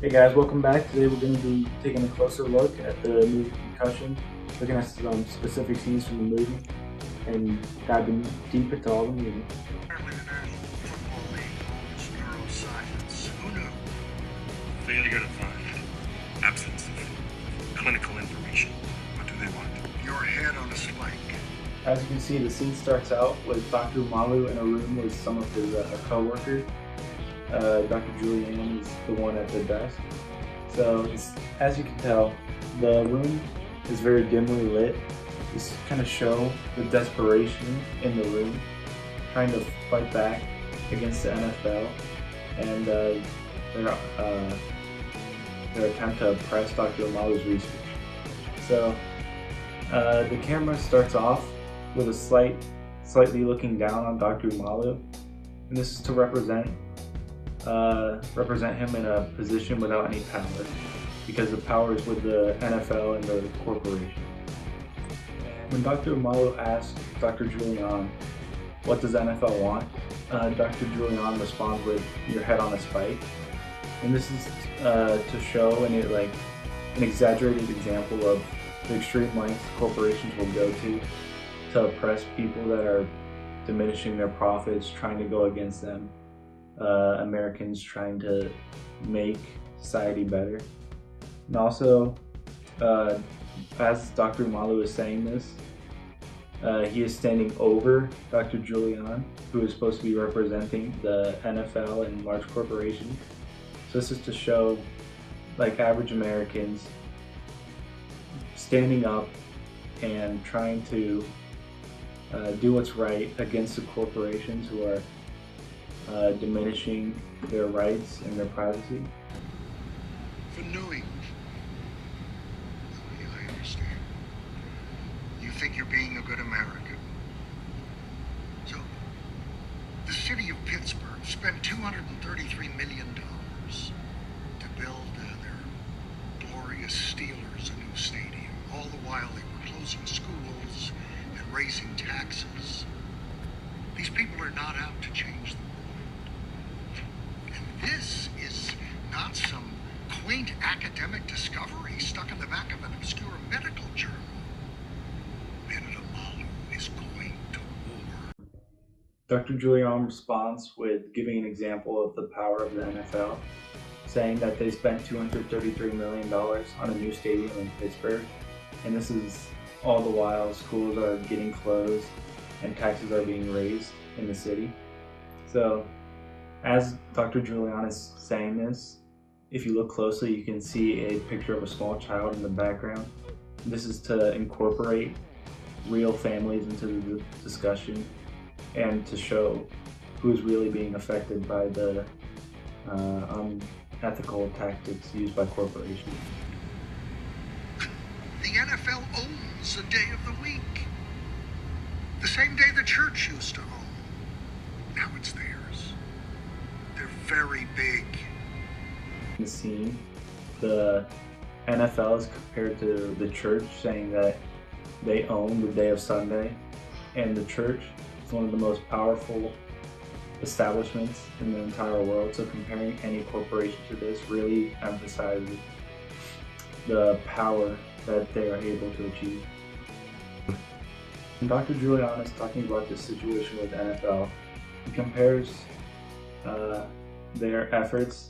Hey guys, welcome back. Today we're going to be taking a closer look at the movie Concussion, looking at some specific scenes from the movie, and diving deep into all the movie. International Football League is neuroscience. Who knew? Failure to find. Absence of clinical information. What do they want? Your head on a spike. As you can see, the scene starts out with Dr. Umalu in a room with some of his co-workers. Dr. Julian is the one at the desk. So, as you can tell, the room is very dimly lit. This kind of show the desperation in the room, trying to fight back against the NFL and their attempt to oppress Dr. Umalu's research. So, the camera starts off with a slightly looking down on Dr. Umalu, and this is to represent him in a position without any power, because the power is with the NFL and the corporation. When Dr. Umalu asks Dr. Julian, what does the NFL want? Dr. Julian responds with, your head on a spike. And this is to show an exaggerated example of the extreme lengths corporations will go to oppress people that are diminishing their profits, trying to go against them. Americans trying to make society better. And also, as Dr. Umalu is saying this, he is standing over Dr. Julian, who is supposed to be representing the NFL and large corporations. So this is to show average Americans standing up and trying to do what's right against the corporations who are diminishing their rights and their privacy. For knowing. I understand. You think you're being a good American. So, the city of Pittsburgh spent $233 million to build their glorious Steelers a new stadium. All the while they were closing schools and raising taxes. These people are not out to change the world. This is not some quaint academic discovery stuck in the back of an obscure medical journal. Benedict Umalu is going to war. Dr. Julian responds with giving an example of the power of the NFL, saying that they spent $233 million on a new stadium in Pittsburgh, and this is all the while schools are getting closed and taxes are being raised in the city. So, as Dr. Julian is saying this, if you look closely, you can see a picture of a small child in the background. This is to incorporate real families into the discussion and to show who is really being affected by the unethical tactics used by corporations. The NFL owns a day of the week. The same day the church used to own. Now it's theirs. They're very big. In the scene, the NFL is compared to the church, saying that they own the day of Sunday, and the church is one of the most powerful establishments in the entire world. So comparing any corporation to this really emphasizes the power that they are able to achieve. When Dr. Julian is talking about this situation with the NFL, he compares their efforts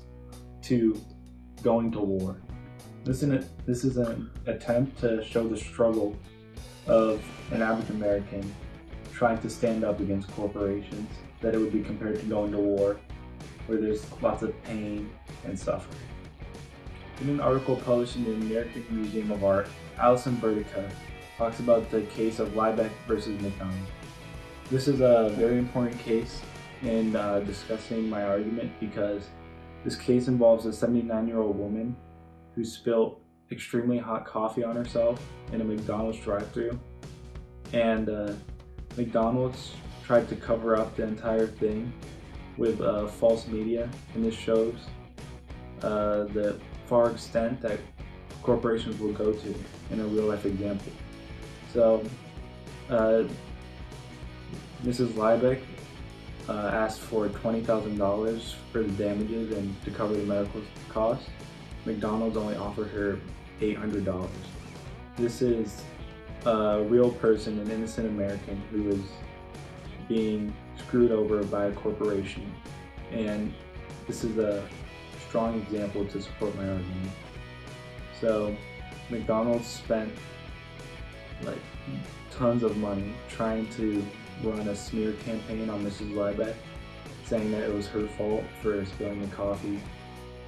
to going to war. This is an attempt to show the struggle of an average American trying to stand up against corporations, that it would be compared to going to war, where there's lots of pain and suffering. In an article published in the American Museum of Art, Alison Burdica talks about the case of Liebeck versus McDonald. This is a very important case in discussing my argument, because this case involves a 79-year-old woman who spilled extremely hot coffee on herself in a McDonald's drive-thru, and McDonald's tried to cover up the entire thing with false media, and this shows the far extent that corporations will go to in a real-life example. So, Mrs. Liebeck asked for $20,000 for the damages and to cover the medical costs. McDonald's only offered her $800. This is a real person, an innocent American who is being screwed over by a corporation, and this is a strong example to support my argument. So McDonald's spent like tons of money trying to run a smear campaign on Mrs. Liebeck, saying that it was her fault for spilling the coffee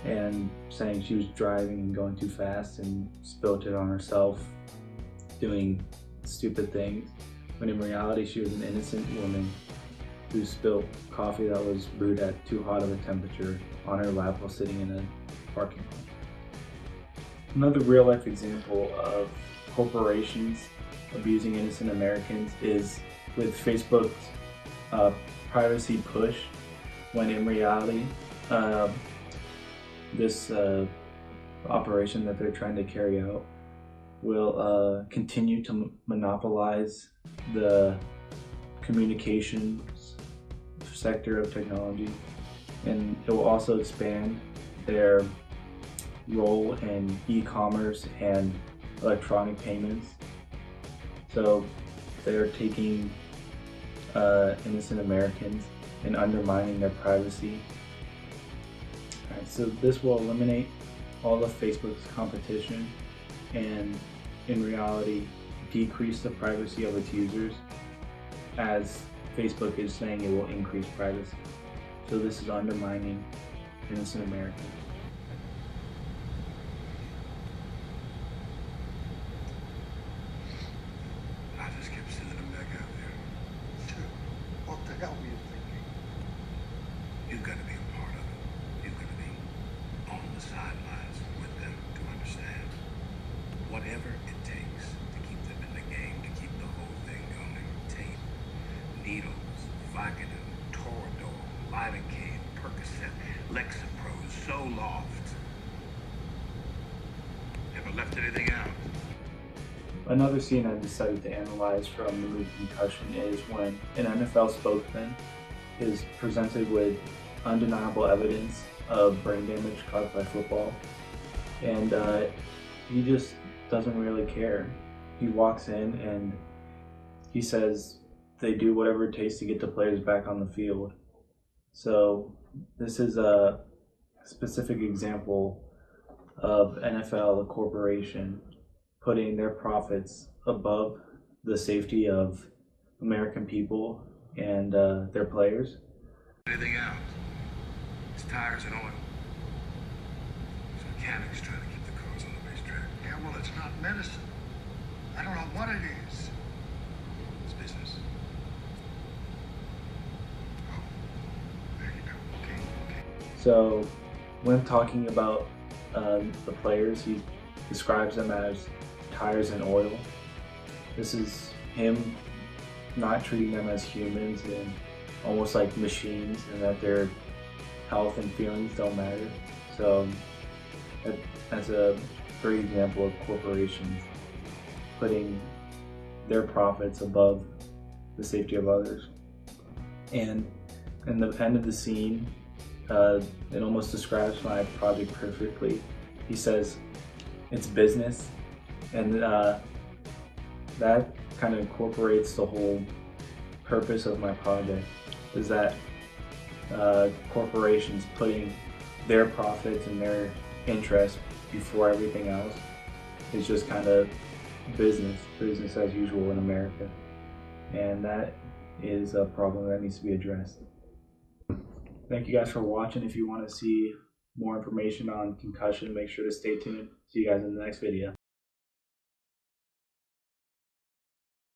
and saying she was driving and going too fast and spilled it on herself, doing stupid things, when in reality she was an innocent woman who spilled coffee that was brewed at too hot of a temperature on her lap while sitting in a parking lot. Another real life example of corporations abusing innocent Americans is with Facebook's privacy push, when in reality this operation that they're trying to carry out will continue to monopolize the communications sector of technology, and it will also expand their role in e-commerce and electronic payments. So they're taking innocent Americans and undermining their privacy. Alright, so this will eliminate all of Facebook's competition and in reality decrease the privacy of its users, as Facebook is saying it will increase privacy. So this is undermining innocent Americans. I just kept sending them back out there. What the hell were you thinking? You've got to be a part of it. You've got to be on the sidelines with them to understand. Whatever it takes to keep them in the game, to keep the whole thing going. Tape, needles, Vicodin, Toradol, Lidocaine, Percocet, Lexapro, Zoloft. Never left anything out. Another scene I decided to analyze from the movie Concussion is when an NFL spokesman is presented with undeniable evidence of brain damage caused by football, and he just doesn't really care. He walks in and he says they do whatever it takes to get the players back on the field. So this is a specific example of NFL, a corporation, putting their profits above the safety of American people and their players. Anything out? It's tires and oil. It's mechanics trying to keep the cars on the racetrack. Yeah, well, it's not medicine. I don't know what it is. It's business. Oh, there you go. Okay. So when talking about the players, he describes them as tires and oil. This is him not treating them as humans and almost like machines, and that their health and feelings don't matter. So that's a great example of corporations putting their profits above the safety of others. And in the end of the scene, it almost describes my project perfectly. He says, "It's business," and that kind of incorporates the whole purpose of my project, is that corporations putting their profits and their interests before everything else is just kind of business as usual in America, and that is a problem that needs to be addressed. Thank you guys for watching. If you want to see more information on Concussion, make sure to stay tuned. See you guys in the next video.